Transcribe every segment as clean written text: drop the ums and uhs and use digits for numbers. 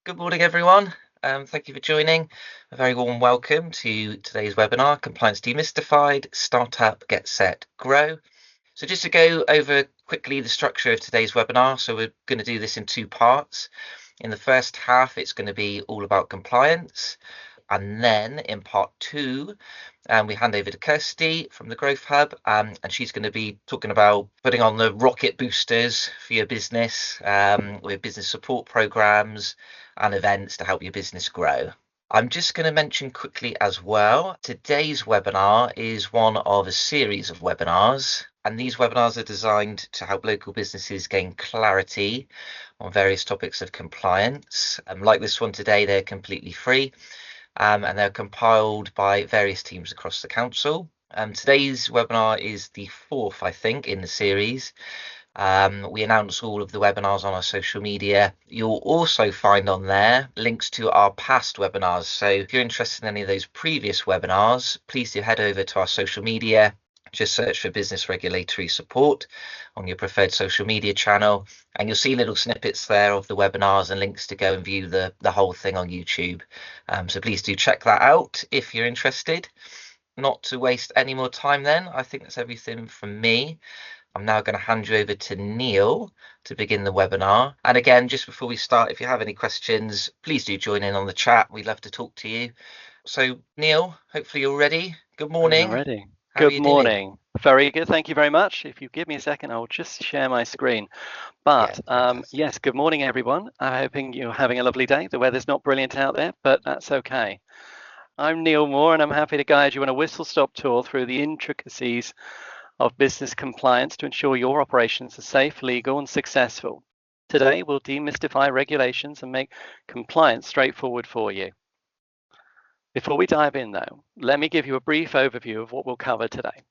Good morning, everyone. Thank you for joining. A very warm welcome to today's webinar, Compliance Demystified, Startup, Get Set, Grow. So just to go over quickly the structure of today's webinar. So we're going to do this in two parts. In the first half, it's going to be all about compliance. And then in part two, we hand over to Kirsty from the Growth Hub, and she's going to be talking about putting on the rocket boosters for your business with business support programs and events to help your business grow. I'm just going to mention quickly as well, today's webinar is one of a series of webinars, and these webinars are designed to help local businesses gain clarity on various topics of compliance. Like this one today, they're completely free. And they're compiled by various teams across the council. Today's webinar is the fourth, I think, in the series. We announce all of the webinars on our social media. You'll also find on there links to our past webinars. So if you're interested in any of those previous webinars, please do head over to our social media. Just search for Business Regulatory Support on your preferred social media channel, and you'll see little snippets there of the webinars and links to go and view the whole thing on YouTube. So please do check that out if you're interested. Not to waste any more time then, I think that's everything from me. I'm now going to hand you over to Neil to begin the webinar. And again, just before we start, if you have any questions, please do join in on the chat. We'd love to talk to you. So Neil, hopefully you're ready. Good morning. I'm ready. How are Good you morning. doing? Very good. Thank you very much. If you give me a second, I'll just share my screen. But yes, good morning, everyone. I'm hoping you're having a lovely day. The weather's not brilliant out there, but that's okay. I'm Neil Moore, and I'm happy to guide you on a whistle-stop tour through the intricacies of business compliance to ensure your operations are safe, legal, and successful. Today, we'll demystify regulations and make compliance straightforward for you. Before we dive in, though, let me give you a brief overview of what we'll cover today.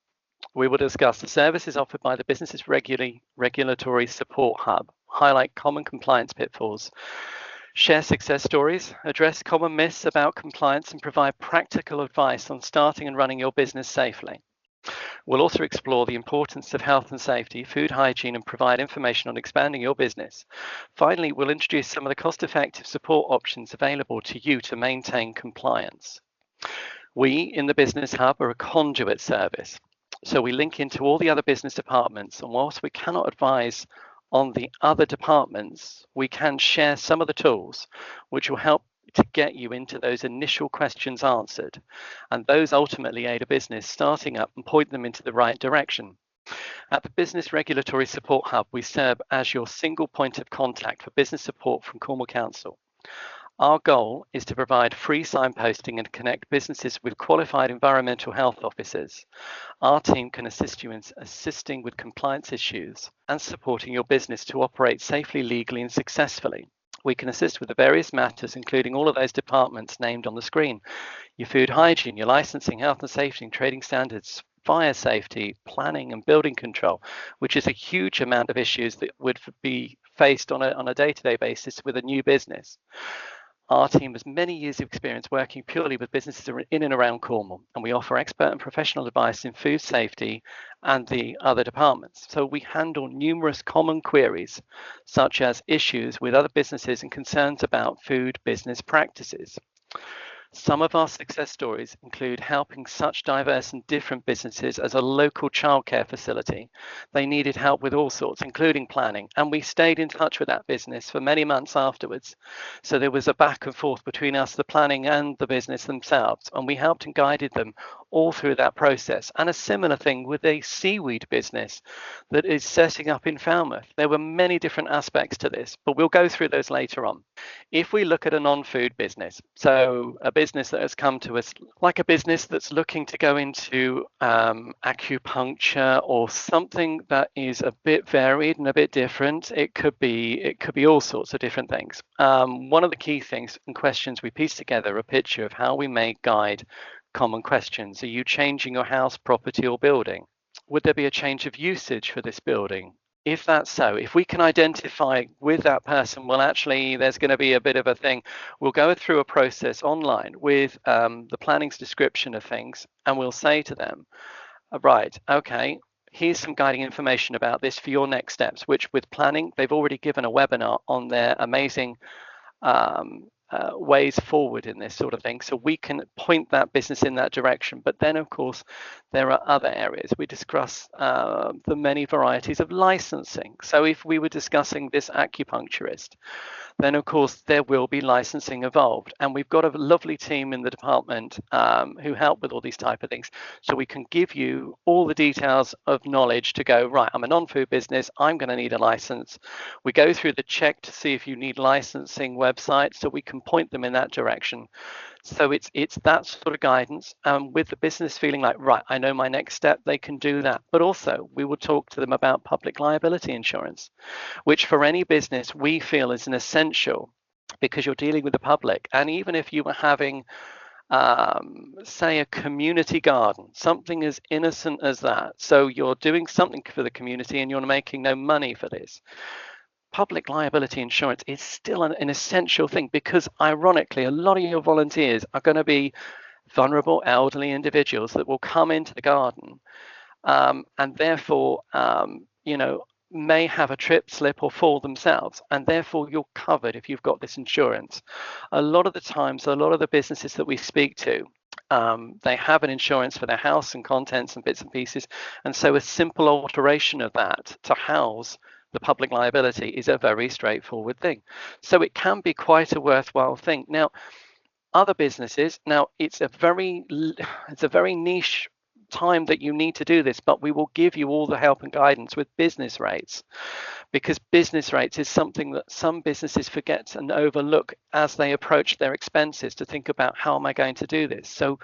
We will discuss the services offered by the Business Regulatory Support Hub, highlight common compliance pitfalls, share success stories, address common myths about compliance, and provide practical advice on starting and running your business safely. We'll also explore the importance of health and safety, food hygiene, and provide information on expanding your business. Finally, we'll introduce some of the cost-effective support options available to you to maintain compliance. We in the Business Hub are a conduit service, so we link into all the other business departments, and whilst we cannot advise on the other departments, we can share some of the tools which will help to get you into those initial questions answered, and those ultimately aid a business starting up and point them into the right direction. At the Business Regulatory Support Hub, we serve as your single point of contact for business support from Cornwall Council. Our goal is to provide free signposting and connect businesses with qualified environmental health officers. Our team can assist you in assisting with compliance issues and supporting your business to operate safely, legally, and successfully. We can assist with the various matters, including all of those departments named on the screen: your food hygiene, your licensing, health and safety, and trading standards, fire safety, planning and building control, which is a huge amount of issues that would be faced on a day-to-day basis with a new business. Our team has many years of experience working purely with businesses in and around Cornwall, and we offer expert and professional advice in food safety and the other departments. So we handle numerous common queries, such as issues with other businesses and concerns about food business practices. Some of our success stories include helping such diverse and different businesses as a local childcare facility. They needed help with all sorts, including planning, and we stayed in touch with that business for many months afterwards. So there was a back and forth between us, the planning, and the business themselves, and we helped and guided them all through that process. And a similar thing with a seaweed business that is setting up in Falmouth. There were many different aspects to this, but we'll go through those later on. If we look at a non-food business, so a business that has come to us, like a business that's looking to go into acupuncture or something that is a bit varied and a bit different, it could be all sorts of different things. One of the key things and questions we piece together a picture of how we may guide common questions. Are you changing your house, property, or building? Would there be a change of usage for this building? If that's so, if we can identify with that person, well, actually, there's going to be a bit of a thing. We'll go through a process online with the planning's description of things, and we'll say to them, right, okay, here's some guiding information about this for your next steps, which with planning, they've already given a webinar on their amazing ways forward in this sort of thing, so we can point that business in that direction. But then, of course, there are other areas. We discuss the many varieties of licensing. So if we were discussing this acupuncturist, then of course there will be licensing involved, and we've got a lovely team in the department who help with all these type of things, so we can give you all the details of knowledge to go, right, I'm a non-food business, I'm going to need a license. We go through the check to see if you need licensing websites, so we can point them in that direction. So it's that sort of guidance, with the business feeling like, right, I know my next step, they can do that. But also we will talk to them about public liability insurance, which for any business we feel is an essential, because you're dealing with the public. And even if you were having, say, a community garden, something as innocent as that, so you're doing something for the community and you're making no money for this, public liability insurance is still an essential thing, because ironically, a lot of your volunteers are going to be vulnerable elderly individuals that will come into the garden, and therefore, may have a trip, slip, or fall themselves, and therefore you're covered if you've got this insurance. A lot of the times, a lot of the businesses that we speak to, they have an insurance for their house and contents and bits and pieces, and so a simple alteration of that to house the public liability is a very straightforward thing. So it can be quite a worthwhile thing. Now, other businesses, now it's a very niche time that you need to do this, but we will give you all the help and guidance with business rates, because business rates is something that some businesses forget and overlook as they approach their expenses, to think about, how am I going to do this? So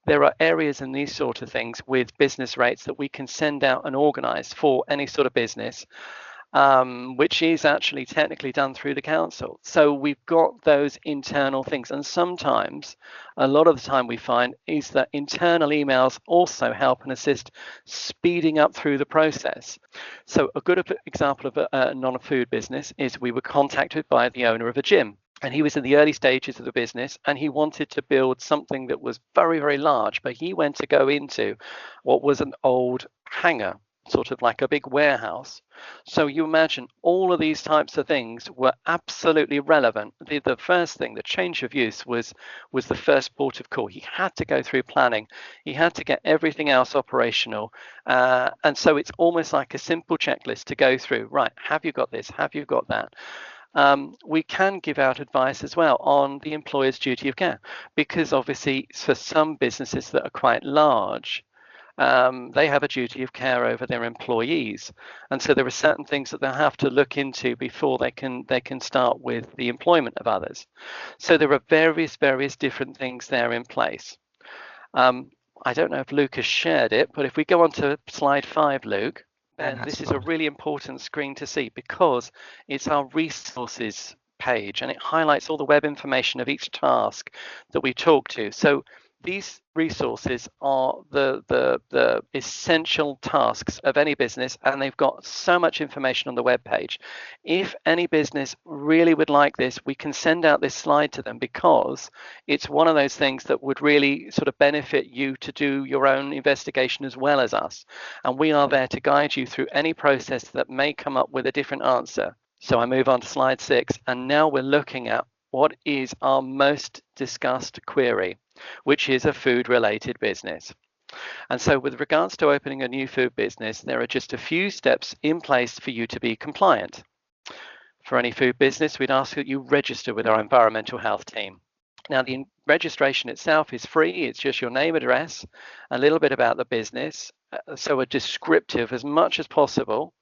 there are areas in these sort of things with business rates that we can send out and organize for any sort of business, which is actually technically done through the council. So we've got those internal things. And sometimes, a lot of the time we find, is that internal emails also help and assist speeding up through the process. So a good example of a non-food business is, we were contacted by the owner of a gym. And he was in the early stages of the business, and he wanted to build something that was very, very large, but he went to go into what was an old hangar, sort of like a big warehouse. So you imagine all of these types of things were absolutely relevant. The first thing, the change of use, was the first port of call. He had to go through planning. He had to get everything else operational. And so it's almost like a simple checklist to go through. Right, have you got this? Have you got that? We can give out advice as well on the employer's duty of care, because obviously for some businesses that are quite large, they have a duty of care over their employees, and so there are certain things that they'll have to look into before they can start with the employment of others. So there are various different things there in place. I don't know if Luke has shared it, but if we go on to slide 5, Luke, then this is a really important screen to see, because it's our resources page, and it highlights all the web information of each task that we talk to. So these resources are the essential tasks of any business, and they've got so much information on the web page. If any business really would like this, we can send out this slide to them, because it's one of those things that would really sort of benefit you to do your own investigation as well as us. And we are there to guide you through any process that may come up with a different answer. So I move on to slide 6, and now we're looking at what is our most discussed query, which is a food-related business. And so with regards to opening a new food business, there are just a few steps in place for you to be compliant. For any food business, we'd ask that you register with our environmental health team. Now, the registration itself is free. It's just your name, address, a little bit about the business, so a descriptive as much as possible.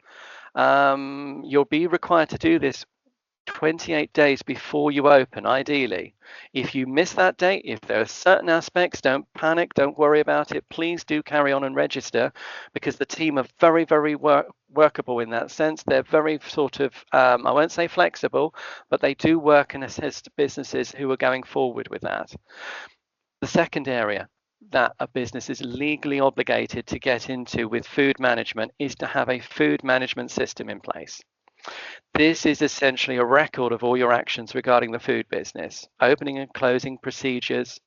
You'll be required to do this 28 days before you open, ideally. If you miss that date, if there are certain aspects, don't panic, don't worry about it. Please do carry on and register, because the team are very, very workable in that sense. They're very sort of, I won't say flexible, but they do work and assist businesses who are going forward with that. The second area that a business is legally obligated to get into with food management is to have a food management system in place. This is essentially a record of all your actions regarding the food business, opening and closing procedures.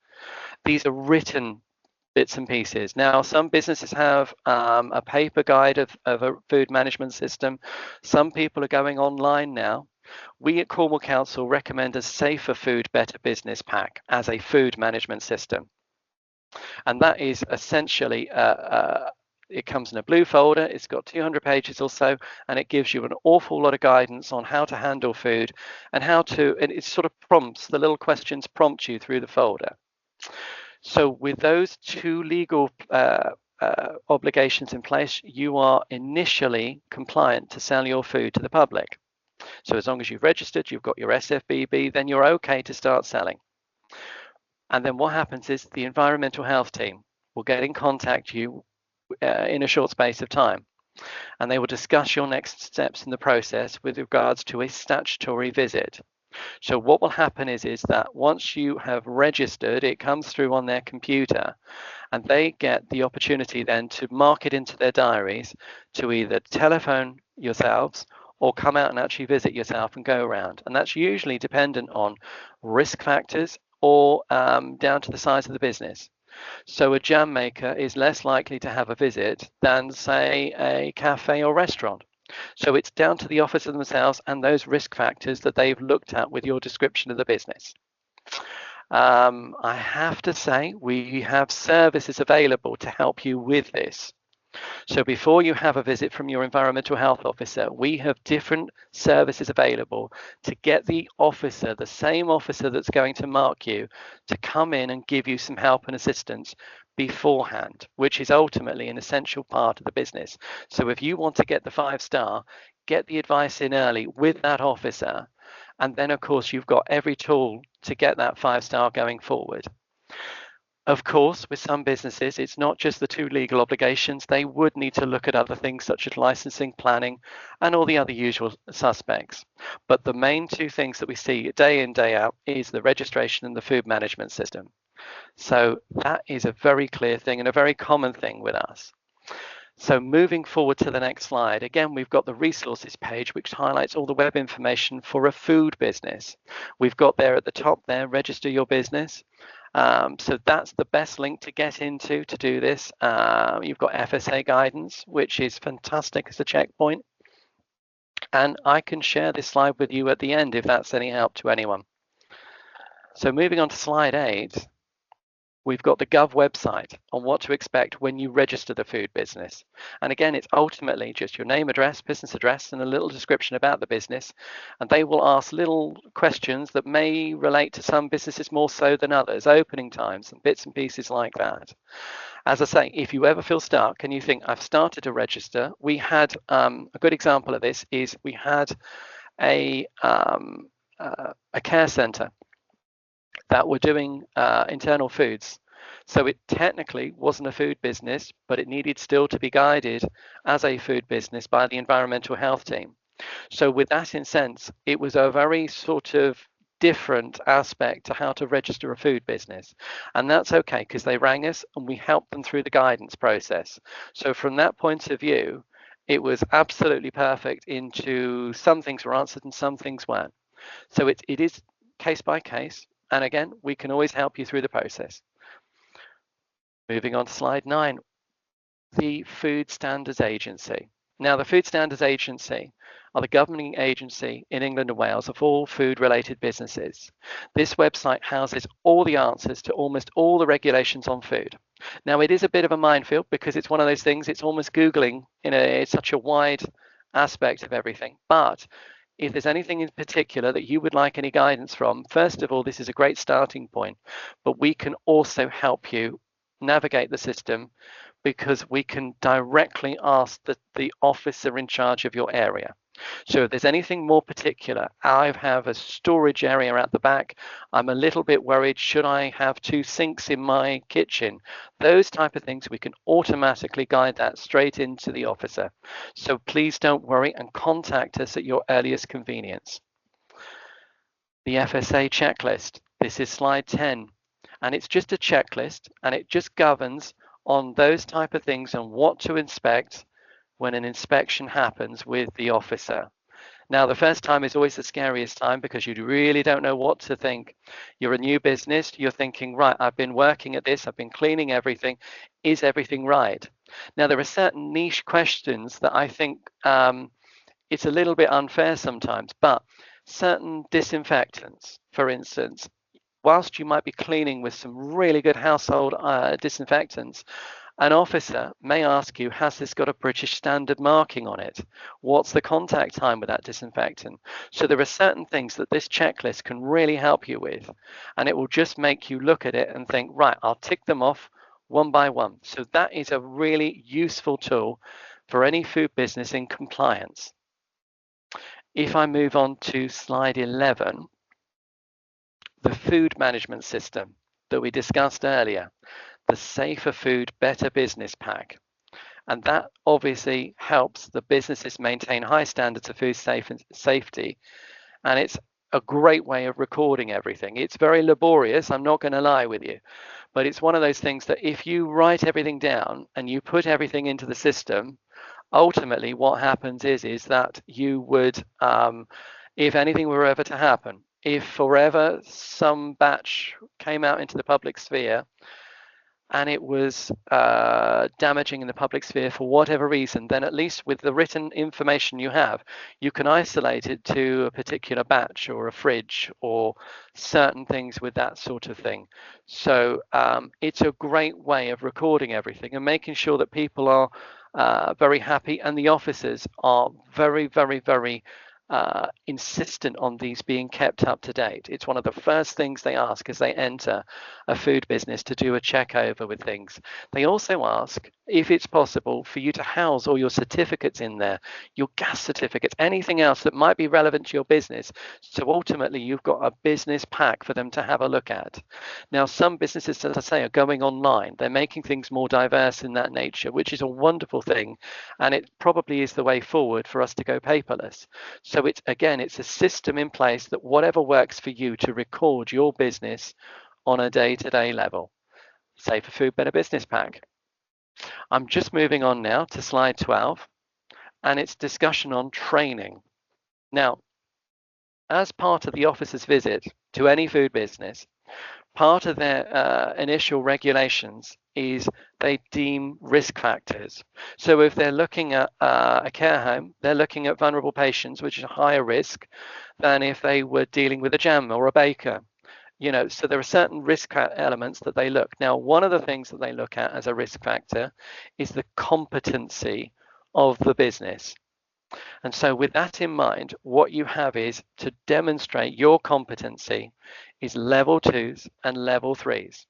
These are written bits and pieces. Now, some businesses have a paper guide of a food management system. Some people are going online now. We at Cornwall Council recommend a Safer Food, Better Business pack as a food management system. And that is essentially, it comes in a blue folder, it's got 200 pages or so, and it gives you an awful lot of guidance on how to handle food and and it sort of prompts, the little questions prompt you through the folder. So with those two legal obligations in place, you are initially compliant to sell your food to the public. So as long as you've registered, you've got your SFBB, then you're okay to start selling. And then what happens is the environmental health team will get in contact you in a short space of time, and they will discuss your next steps in the process with regards to a statutory visit. So what will happen is that once you have registered, it comes through on their computer, and they get the opportunity then to mark it into their diaries to either telephone yourselves or come out and actually visit yourself and go around. And that's usually dependent on risk factors or down to the size of the business. So a jam maker is less likely to have a visit than, say, a cafe or restaurant. So it's down to the officer themselves and those risk factors that they've looked at with your description of the business. I have to say, we have services available to help you with this. So before you have a visit from your environmental health officer, we have different services available to get the officer, the same officer that's going to mark you, to come in and give you some help and assistance beforehand, which is ultimately an essential part of the business. So if you want to get the 5-star, get the advice in early with that officer, and then of course you've got every tool to get that 5-star going forward. Of course, with some businesses, it's not just the two legal obligations. They would need to look at other things such as licensing, planning, and all the other usual suspects. But the main two things that we see day in, day out is the registration and the food management system. So that is a very clear thing and a very common thing with us. So moving forward to the next slide, again, we've got the resources page, which highlights all the web information for a food business. We've got there at the top there, register your business. So that's the best link to get into to do this. You've got FSA guidance, which is fantastic as a checkpoint. And I can share this slide with you at the end if that's any help to anyone. So moving on to slide 8. We've got the Gov website on what to expect when you register the food business. And again, it's ultimately just your name, address, business address, and a little description about the business. And they will ask little questions that may relate to some businesses more so than others, opening times and bits and pieces like that. As I say, if you ever feel stuck and you think, I've started to register, we had a good example of this is we had a care centre that were doing internal foods. So it technically wasn't a food business, but it needed still to be guided as a food business by the environmental health team. So with that in sense, it was a very sort of different aspect to how to register a food business. And that's okay, because they rang us and we helped them through the guidance process. So from that point of view, it was absolutely perfect into some things were answered and some things weren't. So it is case by case. And again, we can always help you through the process. Moving on to slide 9, the Food Standards Agency. Now, the Food Standards Agency are the governing agency in England and Wales of all food-related businesses. This website houses all the answers to almost all the regulations on food. Now, it is a bit of a minefield because it's one of those things, it's almost Googling it's such a wide aspect of everything. But if there's anything in particular that you would like any guidance from, first of all, this is a great starting point, but we can also help you navigate the system because we can directly ask the officer in charge of your area. So if there's anything more particular, I have a storage area at the back. I'm a little bit worried, should I have 2 sinks in my kitchen? Those type of things, we can automatically guide that straight into the officer. So please don't worry and contact us at your earliest convenience. The FSA checklist, this is slide 10, and it's just a checklist and it just governs on those type of things and what to inspect when an inspection happens with the officer. Now, the first time is always the scariest time because you really don't know what to think. You're a new business, you're thinking, right, I've been working at this, I've been cleaning everything, is everything right? Now, there are certain niche questions that I think it's a little bit unfair sometimes, but certain disinfectants, for instance, whilst you might be cleaning with some really good household disinfectants, an officer may ask you, has this got a British standard marking on it? What's the contact time with that disinfectant? So there are certain things that this checklist can really help you with, and it will just make you look at it and think, right, I'll tick them off one by one. So that is a really useful tool for any food business in compliance. If I move on to slide 11, the food management system that we discussed earlier, the Safer Food, Better Business Pack. And that obviously helps the businesses maintain high standards of food safety. And it's a great way of recording everything. It's very laborious, I'm not going to lie with you, but it's one of those things that if you write everything down and you put everything into the system, ultimately what happens is that you would, if anything were ever to happen, if forever some batch came out into the public sphere and it was damaging in the public sphere for whatever reason, then at least with the written information you have, you can isolate it to a particular batch or a fridge or certain things with that sort of thing. So it's a great way of recording everything and making sure that people are very happy, and the officers are very, very, very insistent on these being kept up to date. It's one of the first things they ask as they enter a food business, to do a check over with things. They also ask if it's possible for you to house all your certificates in there, your gas certificates, anything else that might be relevant to your business. So ultimately you've got a business pack for them to have a look at. Now, some businesses, as I say, are going online. They're making things more diverse in that nature, which is a wonderful thing. And it probably is the way forward for us to go paperless. So it's, again, it's a system in place that whatever works for you to record your business on a day-to-day level. Safer Food, Better Business Pack. I'm just moving on now to slide 12, and it's discussion on training. Now, as part of the officer's visit to any food business, part of their initial regulations is they deem risk factors. So if they're looking at a care home, they're looking at vulnerable patients, which is a higher risk than if they were dealing with a jam or a baker. You know, so there are certain risk elements that they look. Now, one of the things that they look at as a risk factor is the competency of the business. And so with that in mind, what you have is to demonstrate your competency is level 2s and level 3s.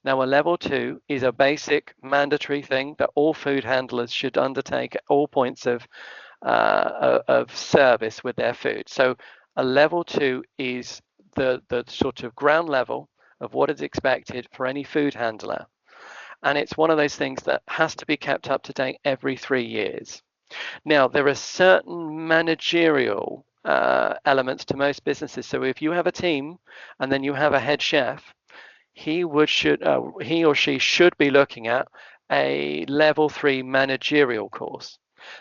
Now, a level 2 is a basic mandatory thing that all food handlers should undertake at all points of service with their food. So a level 2 is the sort of ground level of what is expected for any food handler. And it's one of those things that has to be kept up to date every 3 years. Now, there are certain managerial elements to most businesses. So if you have a team and then you have a head chef, he or she should be looking at a level 3 managerial course.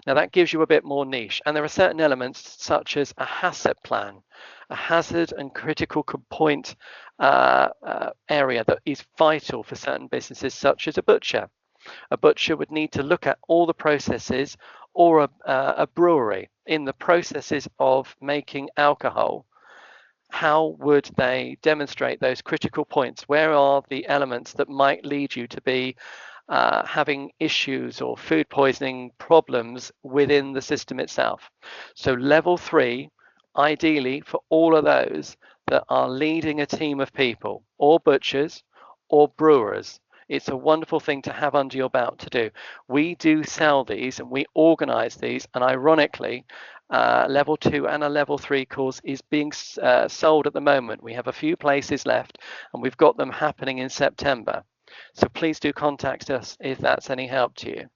Now that gives you a bit more niche, and there are certain elements such as a HACCP plan, a hazard and critical point area that is vital for certain businesses, such as a butcher. A butcher would need to look at all the processes, or a brewery in the processes of making alcohol. How would they demonstrate those critical points? Where are the elements that might lead you to be having issues or food poisoning problems within the system itself? So level 3, ideally for all of those that are leading a team of people, or butchers or brewers. It's a wonderful thing to have under your belt to do. We do sell these and we organize these, and ironically, level 2 and a level 3 course is being sold at the moment. We have a few places left and we've got them happening in September. So please do contact us if that's any help to you.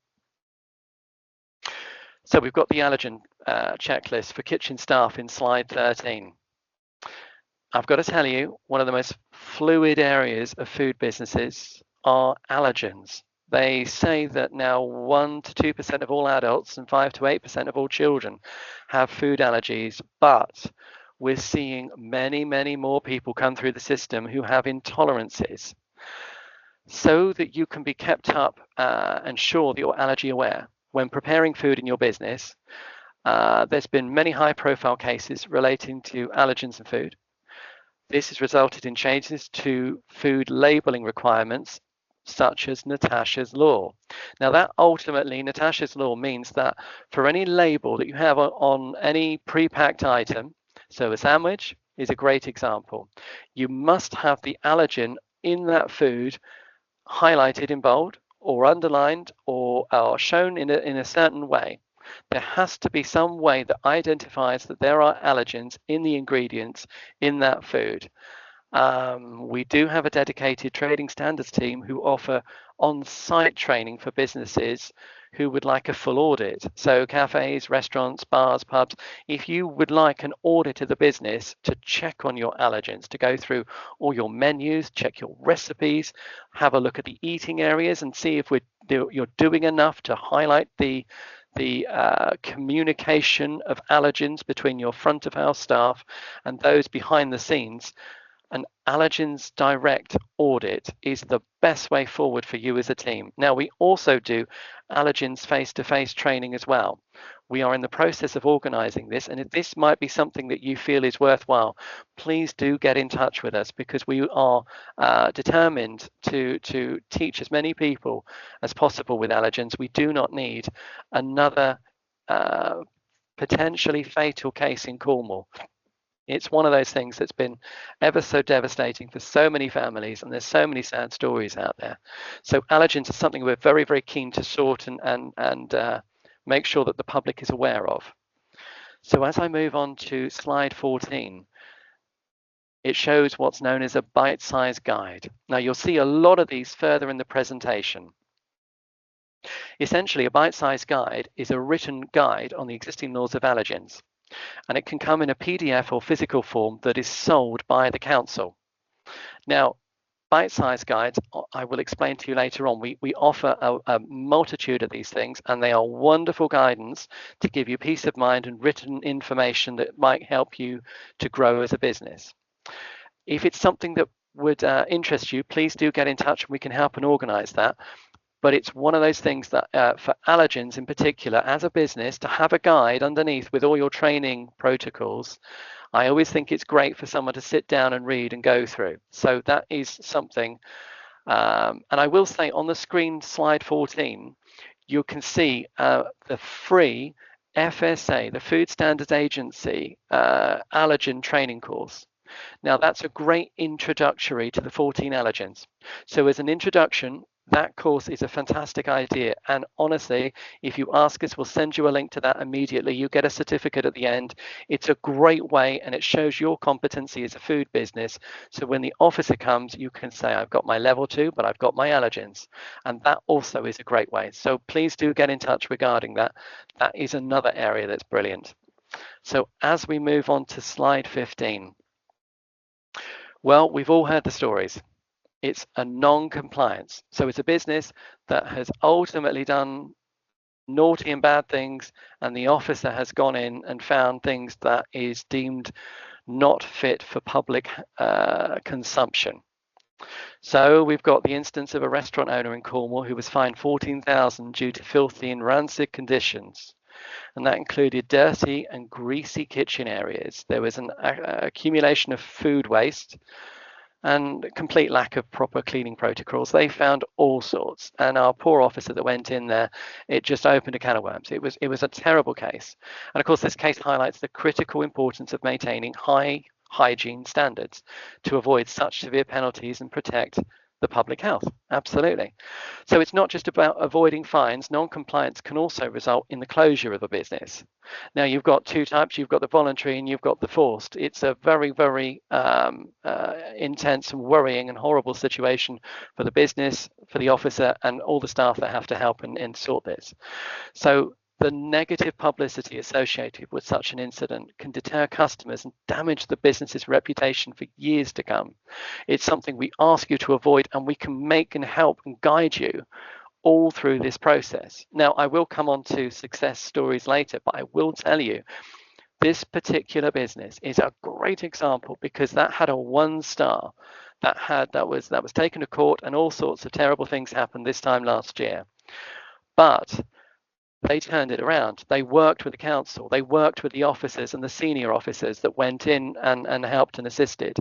So we've got the allergen checklist for kitchen staff in slide 13. I've got to tell you, one of the most fluid areas of food businesses are allergens. They say that now 1 to 2% of all adults and 5 to 8% of all children have food allergies, but we're seeing many, many more people come through the system who have intolerances. So that you can be kept up and sure that you're allergy aware when preparing food in your business, There's been many high-profile cases relating to allergens in food. This has resulted in changes to food labeling requirements, such as Natasha's Law. Now, that ultimately, Natasha's Law means that for any label that you have on any pre-packed item, so a sandwich is a great example, you must have the allergen in that food highlighted in bold or underlined or shown in a certain way. There has to be some way that identifies that there are allergens in the ingredients in that food. We do have a dedicated trading standards team who offer on-site training for businesses who would like a full audit. So cafes, restaurants, bars, pubs, if you would like an audit of the business to check on your allergens, to go through all your menus, check your recipes, have a look at the eating areas and see if you're doing enough to highlight the communication of allergens between your front of house staff and those behind the scenes. An allergens direct audit is the best way forward for you as a team. Now, we also do allergens face-to-face training as well. We are in the process of organizing this, and if this might be something that you feel is worthwhile, please do get in touch with us, because we are determined to teach as many people as possible with allergens. We do not need another potentially fatal case in Cornwall. It's one of those things that's been ever so devastating for so many families, and there's so many sad stories out there. So allergens are something we're very, very keen to sort and make sure that the public is aware of. So as I move on to slide 14, it shows what's known as a bite-sized guide. Now, you'll see a lot of these further in the presentation. Essentially, a bite-sized guide is a written guide on the existing laws of allergens, and it can come in a PDF or physical form that is sold by the council. Now, bite-sized guides, I will explain to you later on. We offer a multitude of these things, and they are wonderful guidance to give you peace of mind and written information that might help you to grow as a business. If it's something that would interest you, please do get in touch and we can help and organize that. But it's one of those things that for allergens in particular, as a business, to have a guide underneath with all your training protocols, I always think it's great for someone to sit down and read and go through. So that is something. And I will say on the screen, slide 14, you can see the free FSA, the Food Standards Agency allergen training course. Now, that's a great introductory to the 14 allergens. So as an introduction, that course is a fantastic idea. And honestly, if you ask us, we'll send you a link to that immediately. You get a certificate at the end. It's a great way, and it shows your competency as a food business. So when the officer comes, you can say, I've got my level 2, but I've got my allergens. And that also is a great way. So please do get in touch regarding that. That is another area that's brilliant. So as we move on to slide 15, well, we've all heard the stories. It's a non-compliance. So it's a business that has ultimately done naughty and bad things, and the officer has gone in and found things that is deemed not fit for public consumption. So we've got the instance of a restaurant owner in Cornwall who was fined $14,000 due to filthy and rancid conditions. And that included dirty and greasy kitchen areas. There was an accumulation of food waste and complete lack of proper cleaning protocols. They found all sorts, and our poor officer that went in there, it just opened a can of worms. It was a terrible case. And of course, this case highlights the critical importance of maintaining high hygiene standards to avoid such severe penalties and protect the public health. Absolutely. So it's not just about avoiding fines. Non-compliance can also result in the closure of a business. Now, you've got two types. You've got the voluntary and you've got the forced. It's a very, very intense and worrying and horrible situation for the business, for the officer, and all the staff that have to help and sort this. So the negative publicity associated with such an incident can deter customers and damage the business's reputation for years to come. It's something we ask you to avoid, and we can make and help and guide you all through this process. Now, I will come on to success stories later, but I will tell you, this particular business is a great example because that had a 1 star that was taken to court, and all sorts of terrible things happened this time last year. But They turned it around. They worked with the council. They worked with the officers and the senior officers that went in and helped and assisted.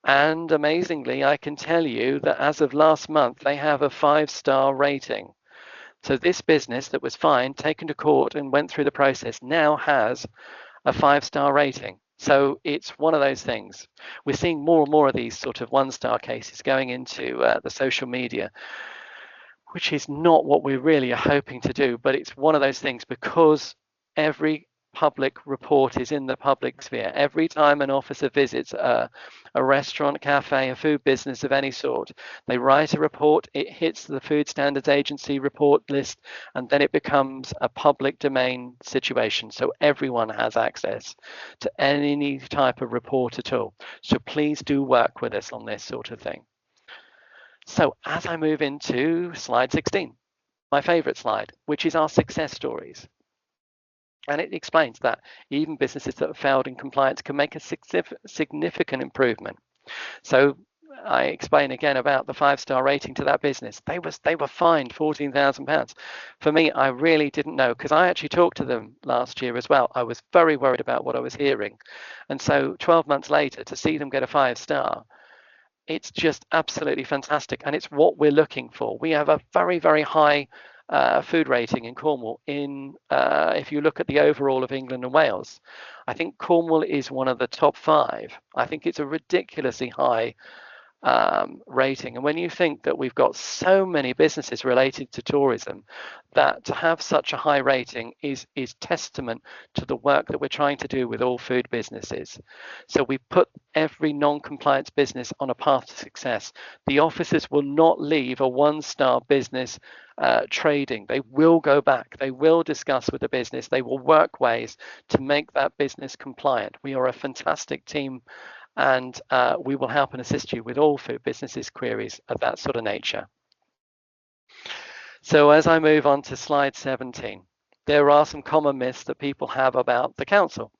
And amazingly, I can tell you that as of last month, they have a 5-star rating. So this business that was fined, taken to court and went through the process, now has a 5-star rating. So it's one of those things. We're seeing more and more of these sort of 1-star cases going into the social media, which is not what we really are hoping to do. But it's one of those things, because every public report is in the public sphere. Every time an officer visits a restaurant, cafe, a food business of any sort, they write a report, it hits the Food Standards Agency report list, and then it becomes a public domain situation. So everyone has access to any type of report at all. So please do work with us on this sort of thing. So as I move into slide 16, my favorite slide, which is our success stories. And it explains that even businesses that have failed in compliance can make a significant improvement. So I explain again about the 5-star rating to that business. They were fined £14,000. For me, I really didn't know, because I actually talked to them last year as well. I was very worried about what I was hearing. And so 12 months later, to see them get a 5-star, it's just absolutely fantastic. And it's what we're looking for. We have a very, very high food rating in Cornwall. If you look at the overall of England and Wales, I think Cornwall is one of the top 5. I think it's a ridiculously high rating. And when you think that we've got so many businesses related to tourism, that to have such a high rating is testament to the work that we're trying to do with all food businesses. So we put every non-compliance business on a path to success. The officers will not leave a 1-star business trading. They will go back. They will discuss with the business. They will work ways to make that business compliant. We are a fantastic team, and we will help and assist you with all food businesses queries of that sort of nature. So as I move on to slide 17, there are some common myths that people have about the council.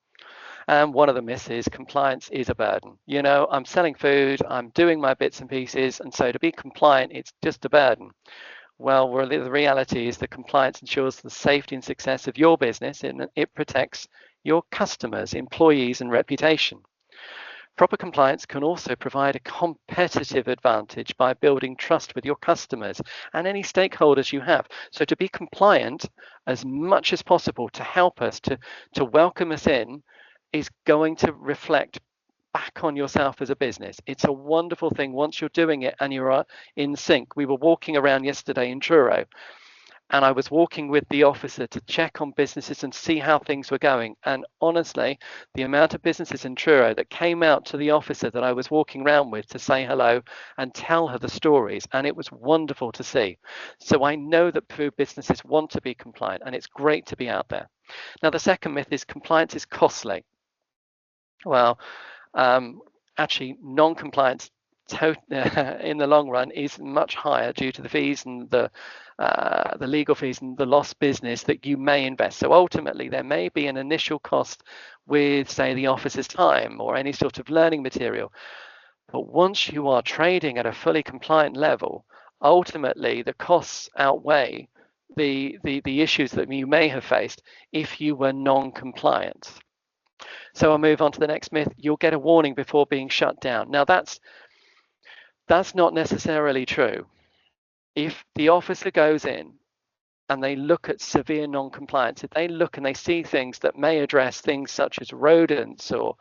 And one of the myths is compliance is a burden. You know, I'm selling food, I'm doing my bits and pieces, and so to be compliant, it's just a burden. Well, the reality is that compliance ensures the safety and success of your business, and it protects your customers, employees, and reputation. Proper compliance can also provide a competitive advantage by building trust with your customers and any stakeholders you have. So to be compliant as much as possible to help us, to welcome us in, is going to reflect back on yourself as a business. It's a wonderful thing once you're doing it and you're in sync. We were walking around yesterday in Truro, and I was walking with the officer to check on businesses and see how things were going. And honestly, the amount of businesses in Truro that came out to the officer that I was walking around with to say hello and tell her the stories, and it was wonderful to see. So I know that food businesses want to be compliant, and it's great to be out there. Now, the second myth is compliance is costly. Well, actually, non-compliance in the long run is much higher due to the fees and the legal fees and the lost business that you may invest. So ultimately, there may be an initial cost with, say, the officer's time or any sort of learning material. But once you are trading at a fully compliant level, ultimately the costs outweigh the issues that you may have faced if you were non-compliant. So I'll move on to the next myth. You'll get a warning before being shut down. Now that's not necessarily true. If the officer goes in and they look at severe non-compliance, if they look and they see things that may address things such as rodents or,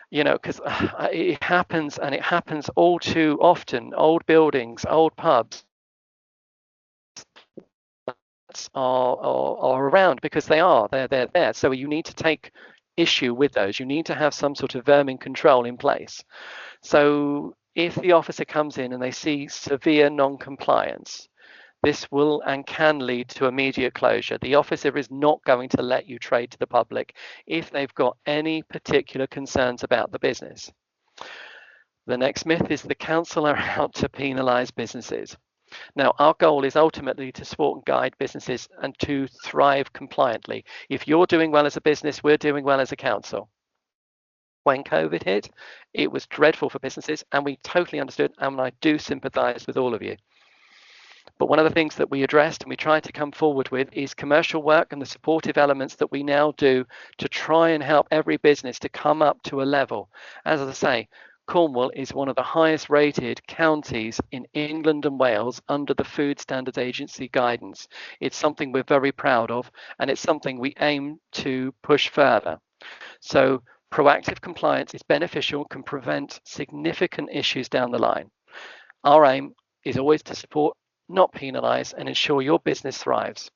you know, because it happens, and it happens all too often, old buildings, old pubs are around because they're there. So you need to take issue with those. You need to have some sort of vermin control in place. So if the officer comes in and they see severe non-compliance, this will and can lead to immediate closure. The officer is not going to let you trade to the public if they've got any particular concerns about the business. The next myth is the council are out to penalise businesses. Now, our goal is ultimately to support and guide businesses and to thrive compliantly. If you're doing well as a business, we're doing well as a council. When COVID hit, it was dreadful for businesses, and we totally understood, and I do sympathise with all of you. But one of the things that we addressed and we tried to come forward with is commercial work and the supportive elements that we now do to try and help every business to come up to a level. As I say, Cornwall is one of the highest rated counties in England and Wales under the Food Standards Agency guidance. It's something we're very proud of, and it's something we aim to push further. So proactive compliance is beneficial, can prevent significant issues down the line. Our aim is always to support, not penalise, and ensure your business thrives.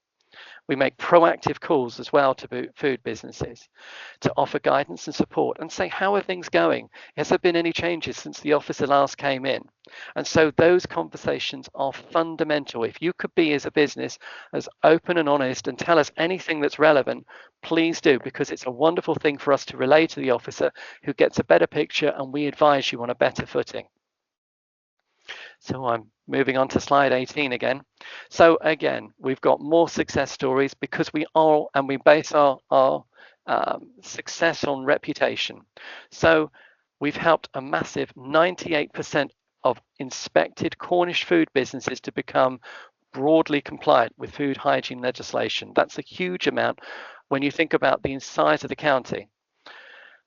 We make proactive calls as well to food businesses to offer guidance and support and say, how are things going? Has there been any changes since the officer last came in? And so those conversations are fundamental. If you could be, as a business, as open and honest and tell us anything that's relevant, please do, because it's a wonderful thing for us to relay to the officer, who gets a better picture, and we advise you on a better footing. So I'm moving on to slide 18 again. So again, we've got more success stories because we base our success on reputation. So we've helped a massive 98% of inspected Cornish food businesses to become broadly compliant with food hygiene legislation. That's a huge amount when you think about the size of the county.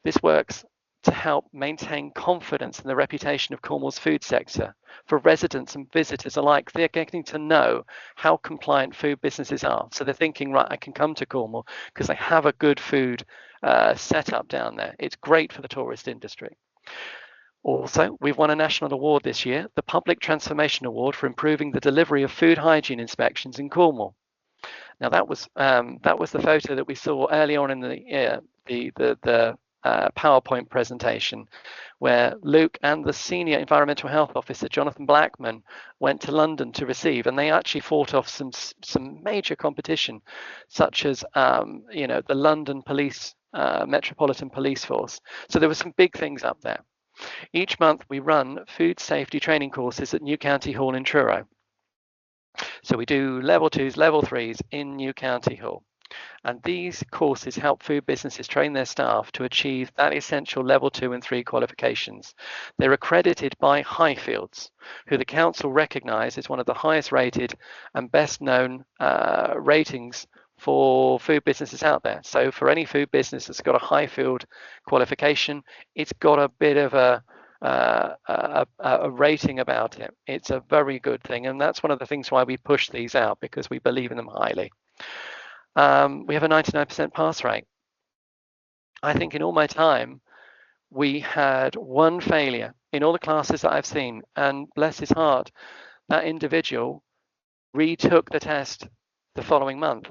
This works to help maintain confidence in the reputation of Cornwall's food sector. For residents and visitors alike, they're getting to know how compliant food businesses are. So they're thinking, right, I can come to Cornwall because they have a good food setup down there. It's great for the tourist industry. Also, we've won a national award this year, the Public Transformation Award, for improving the delivery of food hygiene inspections in Cornwall. Now that was the photo that we saw early on in the PowerPoint presentation, where Luke and the Senior Environmental Health Officer, Jonathan Blackman, went to London to receive, and they actually fought off some major competition, such as the London Police Metropolitan Police Force. So there were some big things up there. Each month we run food safety training courses at New County Hall in Truro. So we do level 2s, level 3s in New County Hall. And these courses help food businesses train their staff to achieve that essential level 2 and 3 qualifications. They're accredited by Highfields, who the council recognise as one of the highest rated and best known ratings for food businesses out there. So for any food business that's got a Highfield qualification, it's got a bit of a rating about it. It's a very good thing, and that's one of the things why we push these out, because we believe in them highly. We have a 99% pass rate. I think in all my time, we had one failure in all the classes that I've seen, and bless his heart, that individual retook the test the following month,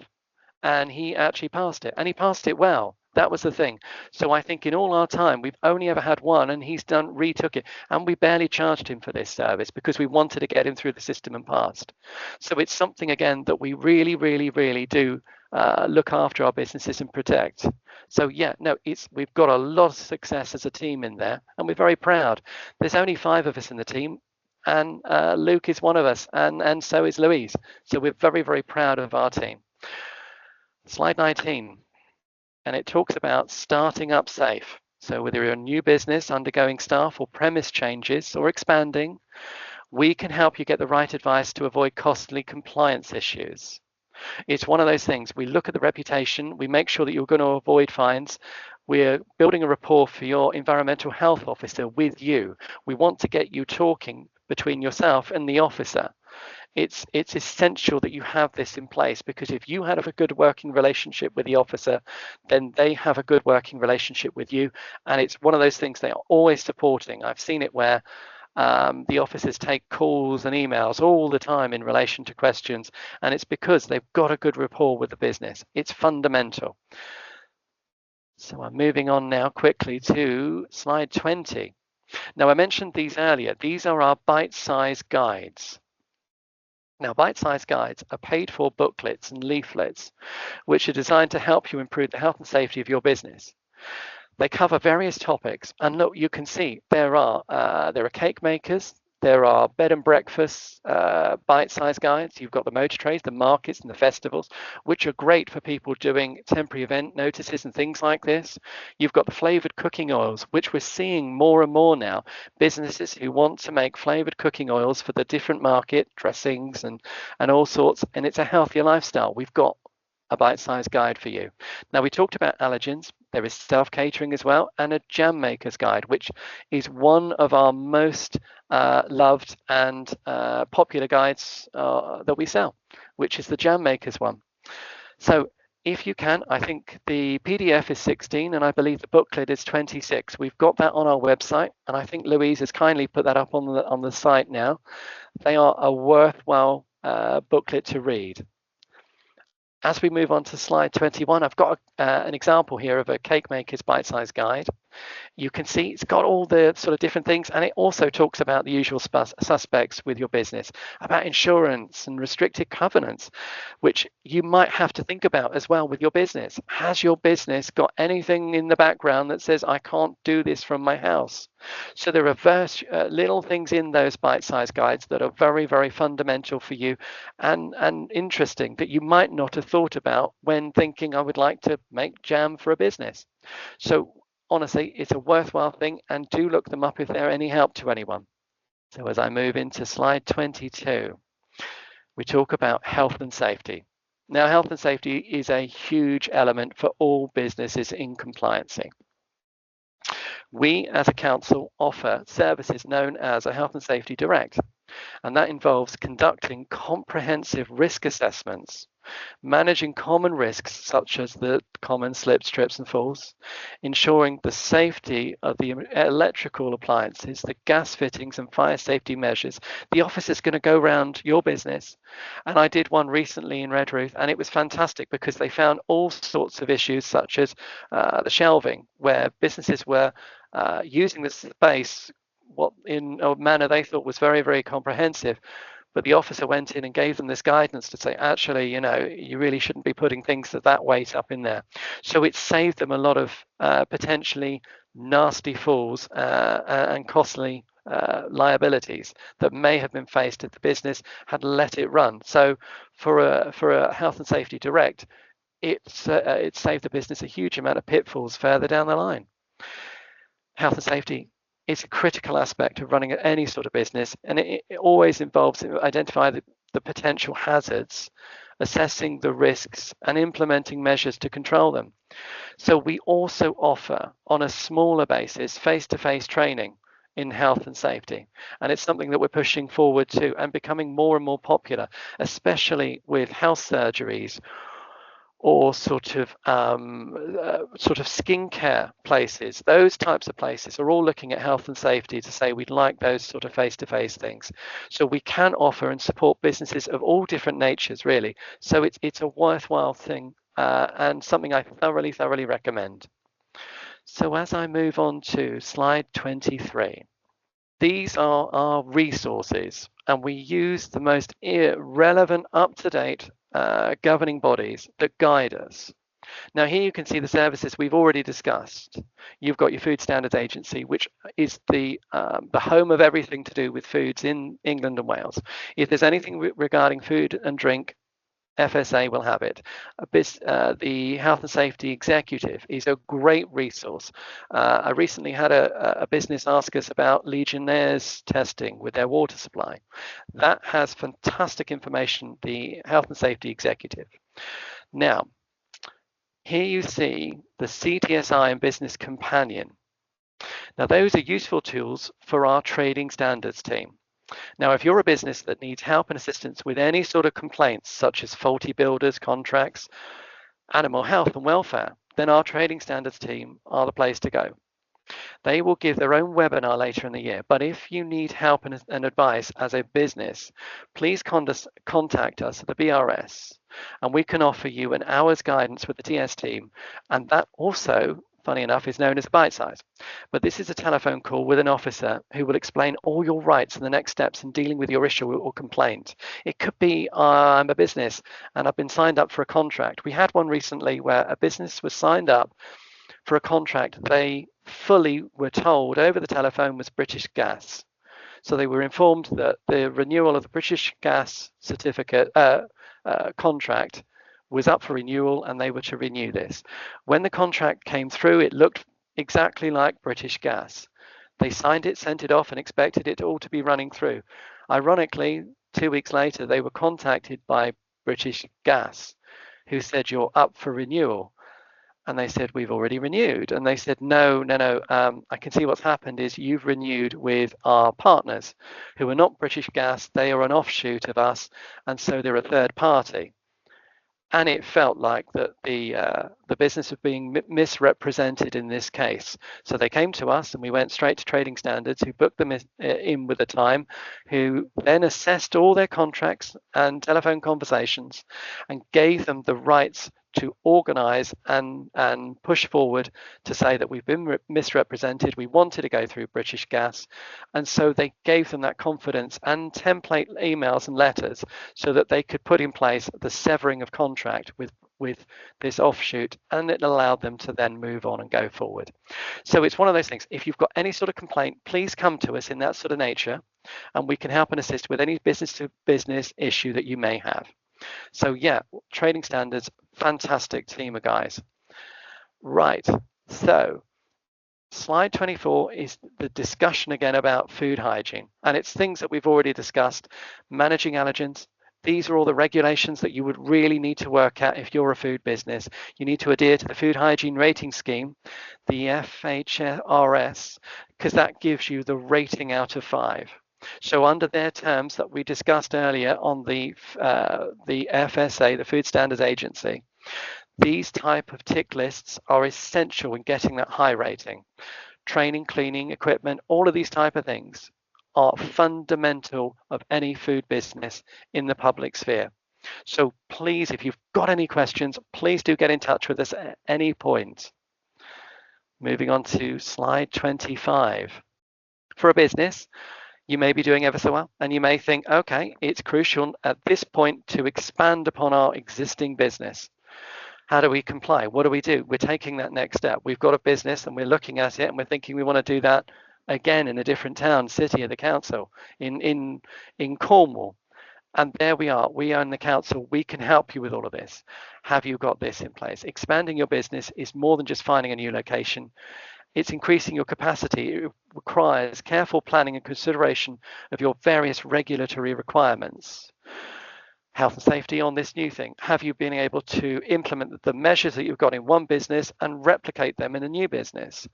and he actually passed it, and he passed it well. That was the thing. So I think in all our time, we've only ever had one, and he's retook it, and we barely charged him for this service because we wanted to get him through the system and passed. So it's something, again, that we really, really, really do look after our businesses and protect. So yeah, no, we've got a lot of success as a team in there, and we're very proud. There's only 5 of us in the team, and Luke is one of us, and so is Louise. So we're very, very proud of our team. Slide 19. And it talks about starting up safe. So whether you're a new business undergoing staff or premise changes or expanding, we can help you get the right advice to avoid costly compliance issues. It's one of those things. We look at the reputation, we make sure that you're going to avoid fines. We're building a rapport for your environmental health officer with you. We want to get you talking between yourself and the officer. It's essential that you have this in place, because if you have a good working relationship with the officer, then they have a good working relationship with you. And it's one of those things they are always supporting. I've seen it where the officers take calls and emails all the time in relation to questions, and it's because they've got a good rapport with the business. It's fundamental. So I'm moving on now quickly to slide 20. Now, I mentioned these earlier. These are our bite-sized guides. Now, bite-sized guides are paid-for booklets and leaflets, which are designed to help you improve the health and safety of your business. They cover various topics, and look, you can see there are cake makers, There are bed and breakfast bite-sized guides. You've got the motor trades, the markets and the festivals, which are great for people doing temporary event notices and things like this. You've got the flavored cooking oils, which we're seeing more and more now. Businesses who want to make flavored cooking oils for the different market dressings and all sorts, and it's a healthier lifestyle. We've got a bite-sized guide for you. Now, we talked about allergens. There is self-catering as well, and a jam maker's guide, which is one of our most loved and popular guides that we sell, which is the jam maker's one. So if you can, I think the PDF is 16 and I believe the booklet is 26. We've got that on our website, and I think Louise has kindly put that up on the site now. They are a worthwhile booklet to read. As we move on to slide 21, I've got an example here of a cake maker's bite-sized guide. You can see it's got all the sort of different things, and it also talks about the usual suspects with your business, about insurance and restricted covenants, which you might have to think about as well with your business. Has your business got anything in the background that says, I can't do this from my house? So there are little things in those bite-sized guides that are very, very fundamental for you and interesting that you might not have thought about when thinking, I would like to make jam for a business. So honestly, it's a worthwhile thing, and do look them up if they're any help to anyone. So as I move into slide 22, we talk about health and safety. Now, health and safety is a huge element for all businesses in compliancy. We as a council offer services known as a Health and Safety Direct, and that involves conducting comprehensive risk assessments, managing common risks such as the common slips, trips and falls, ensuring the safety of the electrical appliances, the gas fittings and fire safety measures. The office is going to go around your business, and I did one recently in Redruth, and it was fantastic because they found all sorts of issues such as the shelving, where businesses were using the space in a manner they thought was very, very comprehensive. But the officer went in and gave them this guidance to say, actually, you really shouldn't be putting things of that weight up in there. So it saved them a lot of potentially nasty falls and costly liabilities that may have been faced if the business had let it run. So for a health and safety direct, it saved the business a huge amount of pitfalls further down the line. Health and safety is a critical aspect of running any sort of business, and it always involves identifying the potential hazards, assessing the risks, and implementing measures to control them. So we also offer, on a smaller basis, face-to-face training in health and safety, and it's something that we're pushing forward to and becoming more and more popular, especially with health surgeries or sort of skincare places. Those types of places are all looking at health and safety to say we'd like those sort of face-to-face things. So we can offer and support businesses of all different natures, really. So it's a worthwhile thing and something I thoroughly recommend. So as I move on to slide 23, these are our resources, and we use the most relevant, up-to-date governing bodies that guide us. Now here you can see the services we've already discussed. You've got your Food Standards Agency, which is the home of everything to do with foods in England and Wales. If there's anything regarding food and drink, FSA will have it. The Health and Safety Executive is a great resource. I recently had a business ask us about Legionnaires testing with their water supply. That has fantastic information, the Health and Safety Executive. Now, here you see the CTSI and Business Companion. Now, those are useful tools for our trading standards team. Now, if you're a business that needs help and assistance with any sort of complaints, such as faulty builders, contracts, animal health and welfare, then our trading standards team are the place to go. They will give their own webinar later in the year, but if you need help and advice as a business, please contact us at the BRS, and we can offer you an hour's guidance with the TS team, and that also, funny enough, is known as a bite size. But this is a telephone call with an officer who will explain all your rights and the next steps in dealing with your issue or complaint. It could be, I'm a business and I've been signed up for a contract. We had one recently where a business was signed up for a contract they fully were told over the telephone was British Gas. So they were informed that the renewal of the British Gas certificate contract was up for renewal, and they were to renew this. When the contract came through, it looked exactly like British Gas. They signed it, sent it off, and expected it all to be running through. Ironically, 2 weeks later, they were contacted by British Gas, who said, "You're up for renewal." And they said, "We've already renewed." And they said, no, I can see what's happened is you've renewed with our partners who are not British Gas. They are an offshoot of us, and so they're a third party. And it felt like that the business was being misrepresented in this case. So they came to us, and we went straight to Trading Standards, who booked them in with a time, who then assessed all their contracts and telephone conversations and gave them the rights to organise and push forward to say that we've been misrepresented. We wanted to go through British Gas, and so they gave them that confidence and template emails and letters so that they could put in place the severing of contract with this offshoot, and it allowed them to then move on and go forward. So it's one of those things. If you've got any sort of complaint, please come to us in that sort of nature, and we can help and assist with any business to business issue that you may have. So yeah, Trading Standards, fantastic team of guys. Right, so slide 24 is the discussion again about food hygiene, and it's things that we've already discussed. Managing allergens. These are all the regulations that you would really need to work at if you're a food business. You need to adhere to the Food Hygiene Rating Scheme, the FHRS, because that gives you the rating out of 5. So under their terms that we discussed earlier on the FSA, the Food Standards Agency, these type of tick lists are essential in getting that high rating. Training, cleaning, equipment, all of these type of things are fundamental of any food business in the public sphere. So please, if you've got any questions, please do get in touch with us at any point. Moving on to slide 25. For a business, you may be doing ever so well, and you may think, okay, it's crucial at this point to expand upon our existing business. How do we comply? What do we do? We're taking that next step. We've got a business and we're looking at it and we're thinking we want to do that again in a different town, city, or the council in Cornwall. And there we are. We own the council. We can help you with all of this. Have you got this in place? Expanding your business is more than just finding a new location. It's increasing your capacity. It requires careful planning and consideration of your various regulatory requirements. Health and safety on this new thing. Have you been able to implement the measures that you've got in one business and replicate them in a new business?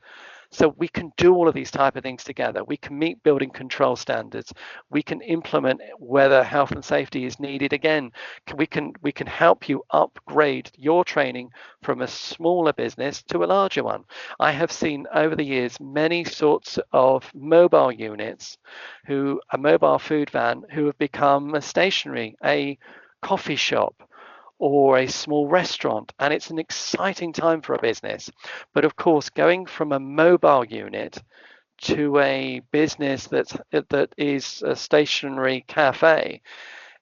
So we can do all of these type of things together. We can meet building control standards. We can implement whether health and safety is needed. Again, we can help you upgrade your training from a smaller business to a larger one. I have seen over the years many sorts of mobile units, a mobile food van, who have become a stationary, a coffee shop, or a small restaurant, and it's an exciting time for a business. But of course, going from a mobile unit to a business that is a stationary cafe,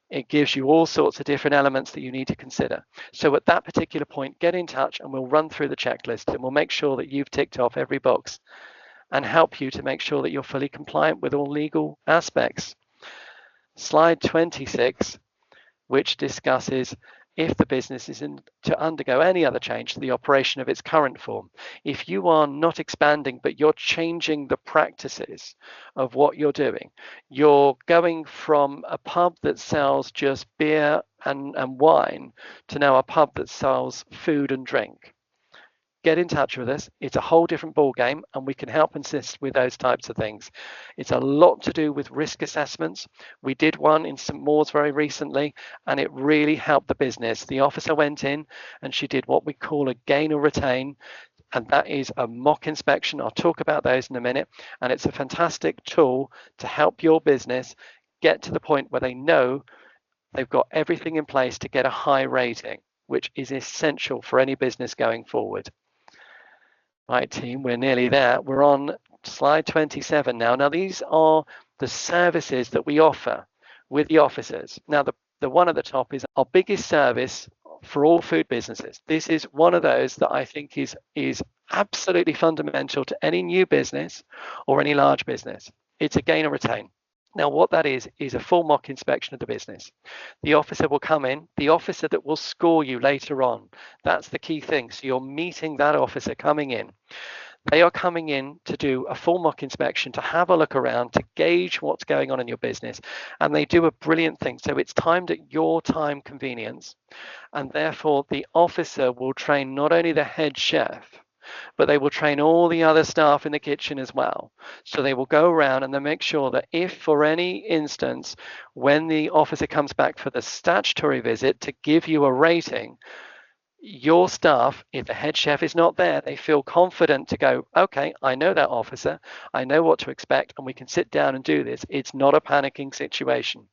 it gives you all sorts of different elements that you need to consider. So at that particular point, get in touch and we'll run through the checklist and we'll make sure that you've ticked off every box and help you to make sure that you're fully compliant with all legal aspects. Slide 26, which discusses if the business is to undergo any other change to the operation of its current form. If you are not expanding, but you're changing the practices of what you're doing, you're going from a pub that sells just beer and wine to now a pub that sells food and drink. Get in touch with us. It's a whole different ball game, and we can help and assist with those types of things. It's a lot to do with risk assessments. We did one in St. Maur's very recently, and it really helped the business. The officer went in and she did what we call a gain or retain, and that is a mock inspection. I'll talk about those in a minute, and it's a fantastic tool to help your business get to the point where they know they've got everything in place to get a high rating, which is essential for any business going forward. Right, team, we're nearly there. We're on slide 27 now. Now, these are the services that we offer with the officers. Now, the one at the top is our biggest service for all food businesses. This is one of those that I think is absolutely fundamental to any new business or any large business. It's a gain or retain. Now, what that is a full mock inspection of the business. The officer will come in, the officer that will score you later on. That's the key thing. So you're meeting that officer coming in. They are coming in to do a full mock inspection, to have a look around, to gauge what's going on in your business. And they do a brilliant thing. So it's timed at your time convenience. And therefore, the officer will train not only the head chef, but they will train all the other staff in the kitchen as well. So they will go around and they make sure that if for any instance, when the officer comes back for the statutory visit to give you a rating, your staff, if the head chef is not there, they feel confident to go, okay, I know that officer, I know what to expect, and we can sit down and do this. It's not a panicking situation.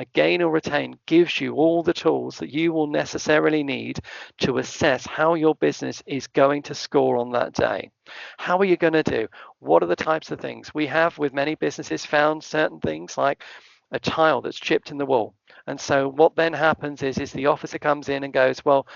A gain or retain gives you all the tools that you will necessarily need to assess how your business is going to score on that day. How are you going to do? What are the types of things? We have, with many businesses, found certain things like a tile that's chipped in the wall. And so what then happens is the officer comes in and goes, well,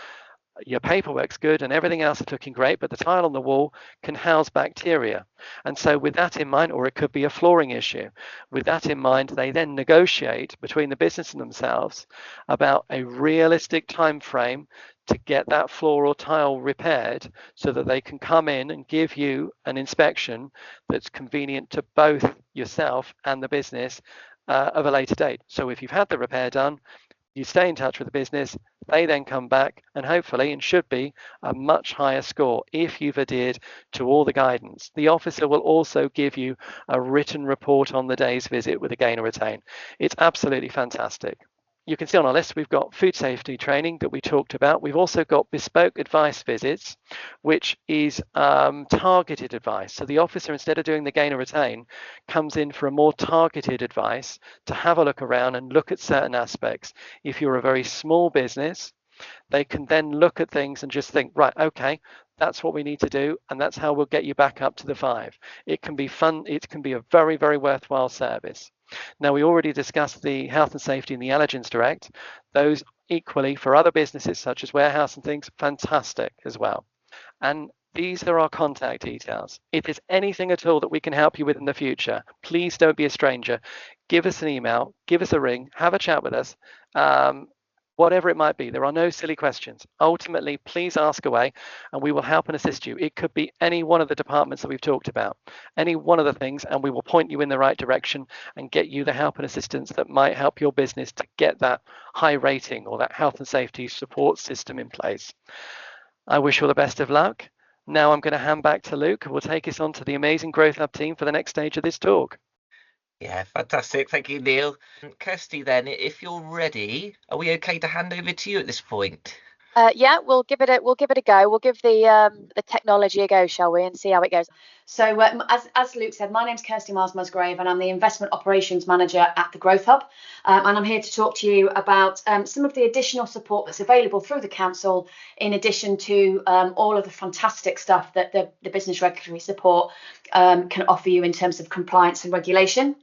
your paperwork's good and everything else is looking great, but the tile on the wall can house bacteria. And so with that in mind, or it could be a flooring issue, with that in mind, they then negotiate between the business and themselves about a realistic time frame to get that floor or tile repaired so that they can come in and give you an inspection that's convenient to both yourself and the business of a later date. So if you've had the repair done, you stay in touch with the business, they then come back and hopefully, and should be, a much higher score if you've adhered to all the guidance. The officer will also give you a written report on the day's visit with a gain or retain. It's absolutely fantastic. You can see on our list, we've got food safety training that we talked about. We've also got bespoke advice visits, which is targeted advice. So the officer, instead of doing the gain or retain, comes in for a more targeted advice to have a look around and look at certain aspects. If you're a very small business, they can then look at things and just think, right, okay, that's what we need to do, and that's how we'll get you back up to the 5. It can be fun. It can be a very, very worthwhile service. Now, we already discussed the health and safety and the Allergens Direct. Those equally for other businesses such as warehouse and things, fantastic as well. And these are our contact details. If there's anything at all that we can help you with in the future, please don't be a stranger. Give us an email, give us a ring, have a chat with us. Whatever it might be, there are no silly questions. Ultimately, please ask away and we will help and assist you. It could be any one of the departments that we've talked about, any one of the things, and we will point you in the right direction and get you the help and assistance that might help your business to get that high rating or that health and safety support system in place. I wish you all the best of luck. Now I'm going to hand back to Luke, who will take us on to the amazing Growth Hub team for the next stage of this talk. Yeah, fantastic. Thank you, Neil. Kirsty, then, if you're ready, are we okay to hand over to you at this point? Yeah, we'll give it a go. We'll give the technology a go, shall we, and see how it goes. So, as Luke said, my name's Kirsty Miles-Musgrave, and I'm the Investment Operations Manager at the Growth Hub. And I'm here to talk to you about some of the additional support that's available through the council, in addition to all of the fantastic stuff that the business regulatory support can offer you in terms of compliance and regulation.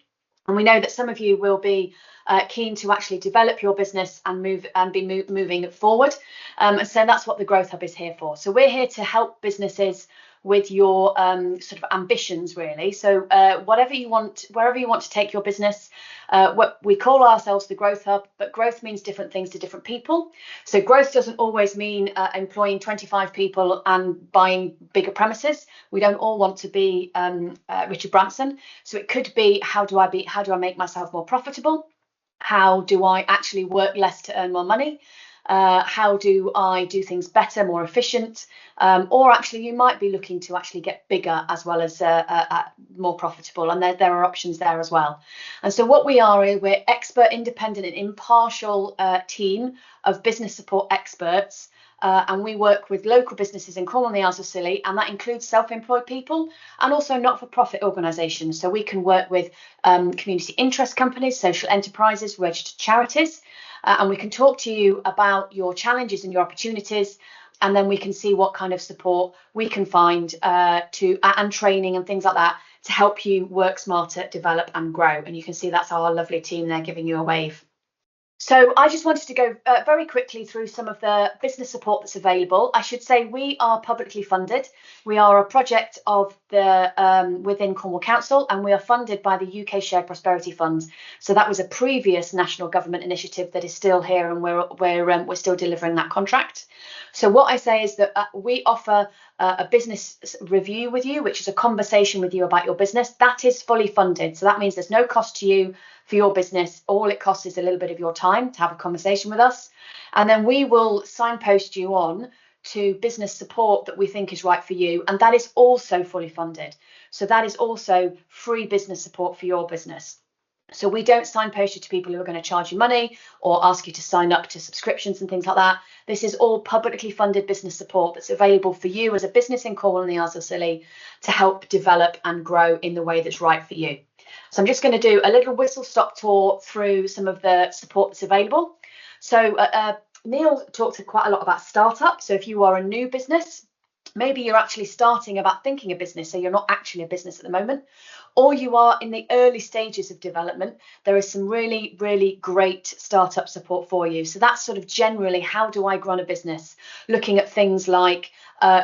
And we know that some of you will be keen to actually develop your business and moving it forward. And so that's what the Growth Hub is here for. So we're here to help businesses with your sort of ambitions, really. So wherever you want to take your business, what we call ourselves the Growth Hub, but growth means different things to different people. So growth doesn't always mean employing 25 people and buying bigger premises. We don't all want to be Richard Branson. So it could be, how do I make myself more profitable? How do I actually work less to earn more money? How do I do things better, more efficient? Or actually, you might be looking to actually get bigger as well as more profitable. And there are options there as well. And so what we're expert, independent and impartial team of business support experts. And we work with local businesses in Cornwall and the Isles of Scilly, and that includes self-employed people and also not-for-profit organisations. So we can work with community interest companies, social enterprises, registered charities, and we can talk to you about your challenges and your opportunities, and then we can see what kind of support we can find and training and things like that to help you work smarter, develop and grow. And you can see that's our lovely team there giving you a wave. So I just wanted to go very quickly through some of the business support that's available. I should say we are publicly funded. We are a project of the within Cornwall Council, and we are funded by the UK Shared Prosperity Fund. So that was a previous national government initiative that is still here, and we're still delivering that contract. So what I say is that we offer a business review with you, which is a conversation with you about your business. That is fully funded. So that means there's no cost to you for your business. All it costs is a little bit of your time to have a conversation with us. And then we will signpost you on to business support that we think is right for you. And that is also fully funded. So that is also free business support for your business. So we don't signpost you to people who are going to charge you money or ask you to sign up to subscriptions and things like that. This is all publicly funded business support that's available for you as a business in Cornwall and the Isles of Scilly to help develop and grow in the way that's right for you. So I'm just going to do a little whistle-stop tour through some of the support that's available. So Neil talked quite a lot about startup. So if you are a new business, maybe you're actually starting about thinking a business, so you're not actually a business at the moment, or you are in the early stages of development, there is some really, really great startup support for you. So that's sort of generally, how do I run a business? Looking at things like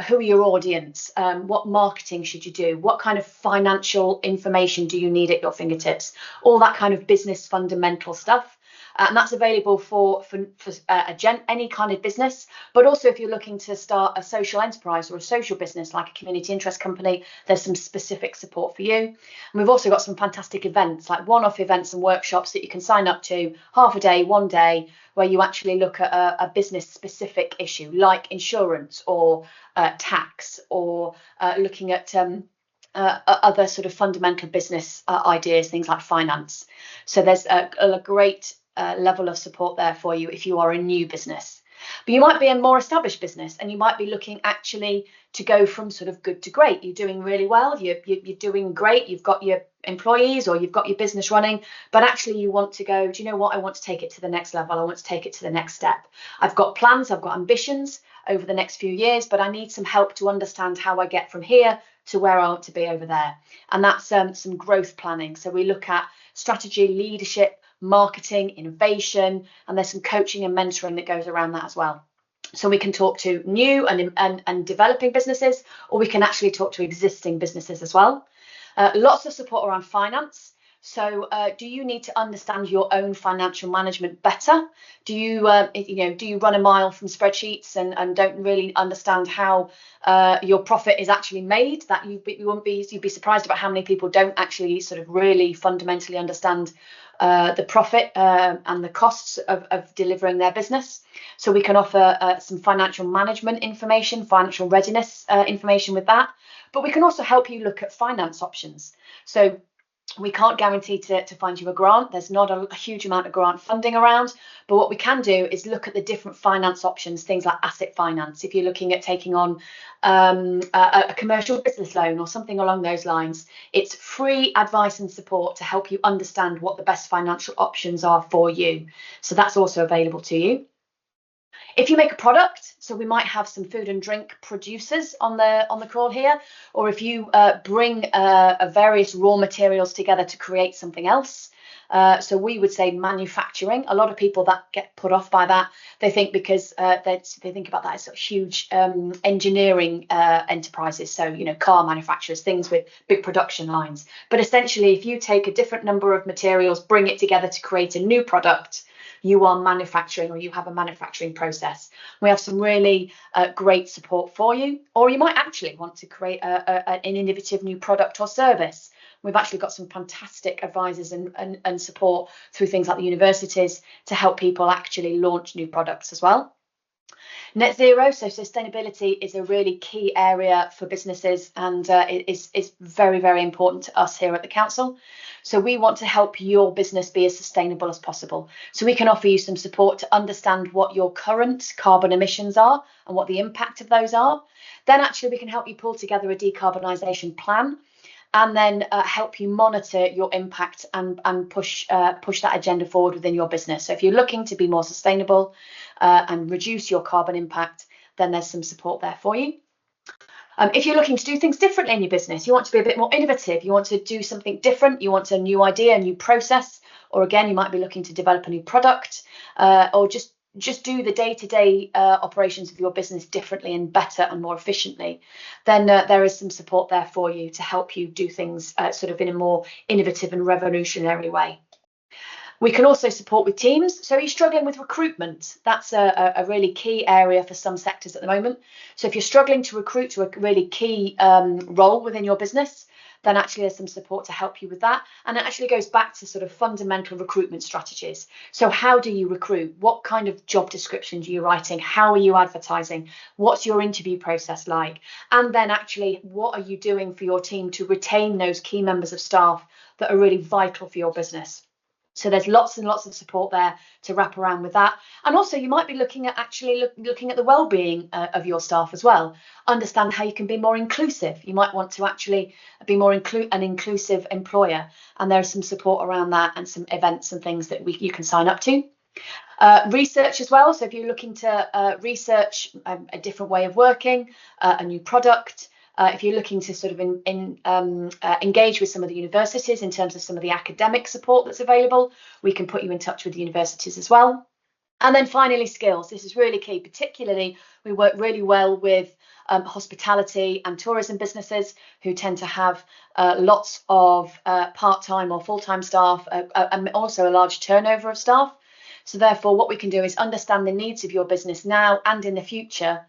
who are your audience? What marketing should you do? What kind of financial information do you need at your fingertips? All that kind of business fundamental stuff. And that's available for any kind of business, but also if you're looking to start a social enterprise or a social business like a community interest company, there's some specific support for you. And we've also got some fantastic events, like one-off events and workshops that you can sign up to, half a day, one day, where you actually look at a business-specific issue like insurance or tax, or looking at other sort of fundamental business ideas, things like finance. So there's a great level of support there for you if you are a new business. But you might be a more established business, and you might be looking actually to go from sort of good to great. You're doing really well, you're doing great, you've got your employees or you've got your business running, but actually you want to go, do you know what, I want to take it to the next level, I want to take it to the next step. I've got plans, I've got ambitions over the next few years, but I need some help to understand how I get from here to where I want to be over there. And that's some growth planning. So we look at strategy, leadership, marketing, innovation, and there's some coaching and mentoring that goes around that as well. So we can talk to new and developing businesses, or we can actually talk to existing businesses as well. Lots of support around finance. So do you need to understand your own financial management better? Do you run a mile from spreadsheets and don't really understand how your profit is actually made? That you'd be surprised about how many people don't actually sort of really fundamentally understand the profit and the costs of delivering their business. So we can offer some financial management information, financial readiness information with that. But we can also help you look at finance options. So we can't guarantee to find you a grant. There's not a huge amount of grant funding around, but what we can do is look at the different finance options, things like asset finance. If you're looking at taking on a commercial business loan or something along those lines, it's free advice and support to help you understand what the best financial options are for you. So that's also available to you. If you make a product, so we might have some food and drink producers on the call here, or if you bring various raw materials together to create something else. So we would say manufacturing. A lot of people that get put off by that, they think because they think about that as sort of huge engineering enterprises. So, car manufacturers, things with big production lines. But essentially, if you take a different number of materials, bring it together to create a new product, you are manufacturing, or you have a manufacturing process. We have some really great support for you, or you might actually want to create an innovative new product or service. We've actually got some fantastic advisors and support through things like the universities to help people actually launch new products as well. Net zero, so sustainability is a really key area for businesses, and it is very, very important to us here at the council. So we want to help your business be as sustainable as possible. So we can offer you some support to understand what your current carbon emissions are and what the impact of those are. Then actually we can help you pull together a decarbonisation plan, and then help you monitor your impact and push that agenda forward within your business. So if you're looking to be more sustainable and reduce your carbon impact, then there's some support there for you. If you're looking to do things differently in your business, you want to be a bit more innovative, you want to do something different, you want a new idea, a new process, or again, you might be looking to develop a new product, or just do the day-to-day operations of your business differently and better and more efficiently, then there is some support there for you to help you do things sort of in a more innovative and revolutionary way. We can also support with teams. So you're struggling with recruitment. That's a really key area for some sectors at the moment. So if you're struggling to recruit to a really key role within your business, then actually there's some support to help you with that. And it actually goes back to sort of fundamental recruitment strategies. So how do you recruit? What kind of job descriptions are you writing? How are you advertising? What's your interview process like? And then actually, what are you doing for your team to retain those key members of staff that are really vital for your business? So there's lots and lots of support there to wrap around with that. And also you might be looking at actually looking at the well-being of your staff as well. Understand how you can be more inclusive. You might want to actually be more an inclusive employer. And there's some support around that and some events and things that you can sign up to. Research as well. So if you're looking to research a different way of working, a new product, if you're looking to sort of engage with some of the universities in terms of some of the academic support that's available, we can put you in touch with the universities as well. And then finally, skills. This is really key. Particularly, we work really well with hospitality and tourism businesses who tend to have lots of part-time or full-time staff, and also a large turnover of staff. So therefore, what we can do is understand the needs of your business now and in the future,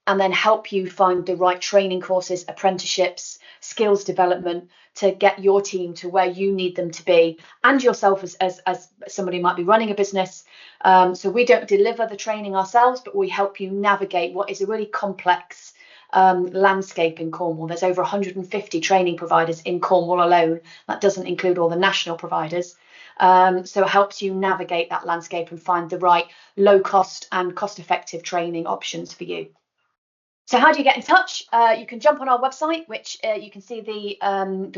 and then help you find the right training courses, apprenticeships, skills development to get your team to where you need them to be, and yourself as somebody who might be running a business. So we don't deliver the training ourselves, but we help you navigate what is a really complex landscape in Cornwall. There's over 150 training providers in Cornwall alone. That doesn't include all the national providers. So it helps you navigate that landscape and find the right low cost and cost effective training options for you. So how do you get in touch? You can jump on our website, which you can see the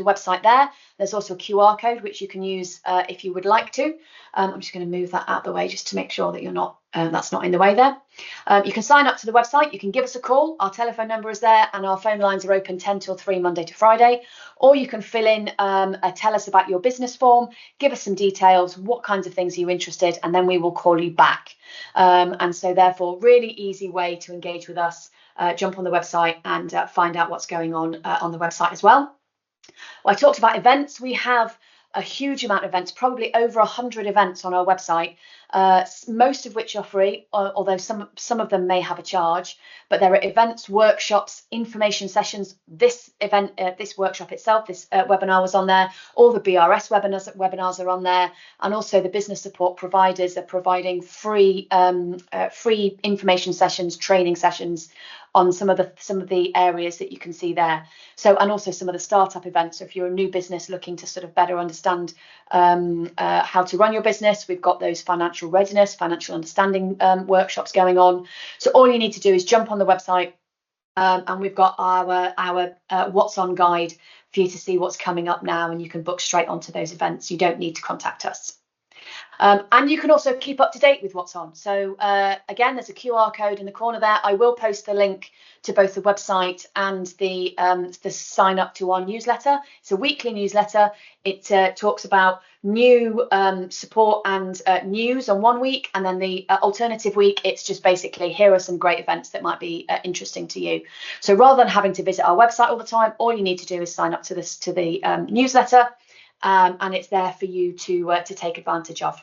website there. There's also a QR code which you can use if you would like to. I'm just going to move that out of the way just to make sure that you're not that's not in the way there. You can sign up to the website. You can give us a call. Our telephone number is there, and our phone lines are open 10 till 3 Monday to Friday. Or you can fill in a tell us about your business form, give us some details, what kinds of things are you interested, and then we will call you back. And so therefore, really easy way to engage with us. Jump on the website and find out what's going on the website as well. Well, I talked about events. We have a huge amount of events, probably over 100 events on our website, most of which are free, although some of them may have a charge. But there are events, workshops, information sessions. This event, this workshop itself, this webinar was on there. All the BRS webinars are on there, and also the business support providers are providing free information sessions, training sessions on some of the areas that you can see there. So, and also some of the startup events. So if you're a new business looking to sort of better understand how to run your business, we've got those financial readiness, financial understanding workshops going on. So all you need to do is jump on the website, and we've got our What's On guide for you to see what's coming up now, and you can book straight onto those events. You don't need to contact us. And you can also keep up to date with what's on. So again, there's a QR code in the corner there. I will post the link to both the website and the sign up to our newsletter. It's a weekly newsletter. It talks about new support and news on one week, and then the alternative week, it's just basically here are some great events that might be interesting to you. So rather than having to visit our website all the time, all you need to do is sign up to the newsletter. And it's there for you to take advantage of.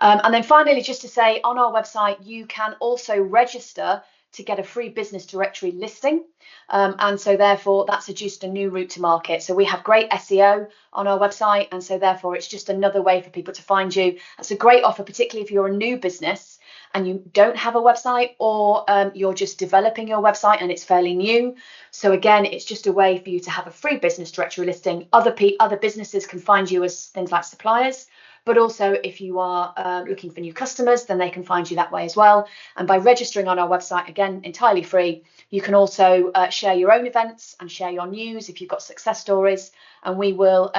And then finally, just to say, on our website, you can also register to get a free business directory listing. And so therefore, that's just a new route to market. So we have great SEO on our website. And so therefore, it's just another way for people to find you. That's a great offer, particularly if you're a new business and you don't have a website, or you're just developing your website and it's fairly new. So again, it's just a way for you to have a free business directory listing. Other businesses can find you as things like suppliers, but also if you are looking for new customers, then they can find you that way as well. And by registering on our website, again, entirely free, you can also share your own events and share your news if you've got success stories, and we will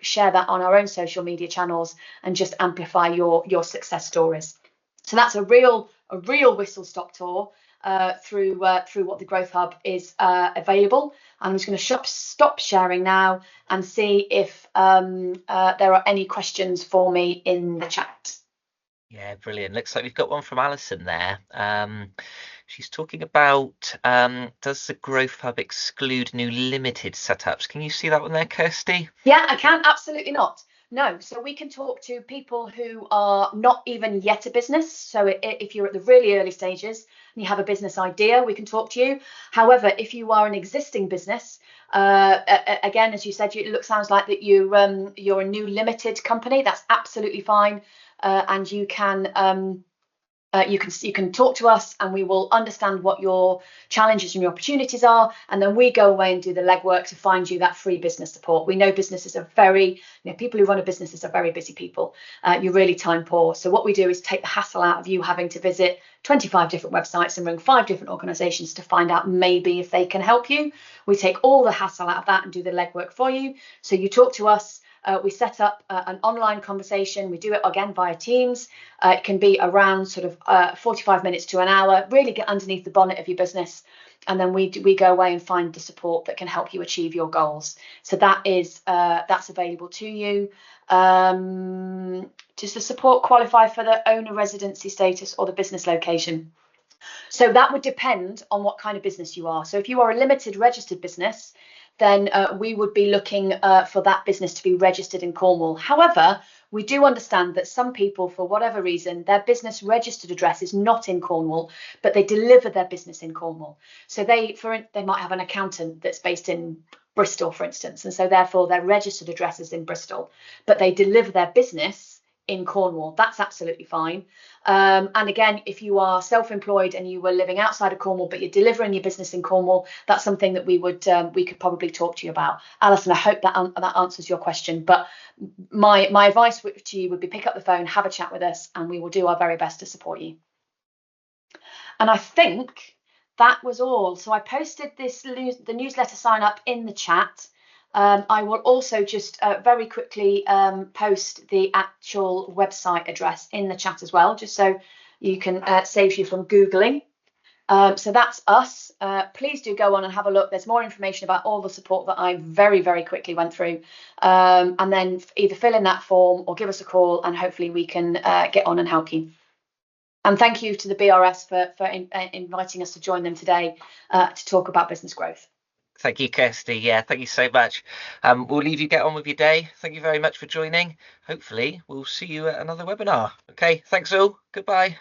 share that on our own social media channels and just amplify your success stories. So that's a real whistle-stop tour. through what the Growth Hub is available. I'm just going to stop sharing now and see if there are any questions for me in the chat. Yeah, brilliant. Looks like we've got one from Alison there. She's talking about, does the Growth Hub exclude new limited setups? Can you see that one there, Kirsty? Yeah, I can. Absolutely not. No. So we can talk to people who are not even yet a business. So if you're at the really early stages and you have a business idea, we can talk to you. However, if you are an existing business, again, as you said, it sounds like that you're a new limited company. That's absolutely fine, and you can. You can talk to us and we will understand what your challenges and your opportunities are, and then we go away and do the legwork to find you that free business support. We know businesses are people who run a business are very busy people. You're really time poor. So what we do is take the hassle out of you having to visit 25 different websites and ring 5 different organizations to find out maybe if they can help you. We take all the hassle out of that and do the legwork for you. So you talk to us. We set up an online conversation. We do it again via Teams. It can be around sort of 45 minutes to an hour. Really get underneath the bonnet of your business, and then we go away and find the support that can help you achieve your goals. So that's available to you. Does the support qualify for the owner residency status or the business location? So that would depend on what kind of business you are. So if you are a limited registered business, then we would be looking for that business to be registered in Cornwall. However, we do understand that some people, for whatever reason, their business registered address is not in Cornwall, but they deliver their business in Cornwall. So they might have an accountant that's based in Bristol, for instance, and so therefore their registered address is in Bristol, but they deliver their business in Cornwall. That's absolutely fine. And again, if you are self-employed and you were living outside of Cornwall but you're delivering your business in Cornwall, that's something that we could probably talk to you about. Alison, I hope that answers your question. But my advice to you would be pick up the phone, have a chat with us, and we will do our very best to support you. And I think that was all. So I posted the newsletter sign up in the chat. I will also just very quickly post the actual website address in the chat as well, just so you can save you from Googling. So that's us. Please do go on and have a look. There's more information about all the support that I very, very quickly went through. And then either fill in that form or give us a call, and hopefully we can get on and help you. And thank you to the BRS for inviting us to join them today to talk about business growth. Thank you, Kirsty. Yeah, thank you so much. We'll leave you get on with your day. Thank you very much for joining. Hopefully, we'll see you at another webinar. Okay, thanks all. Goodbye.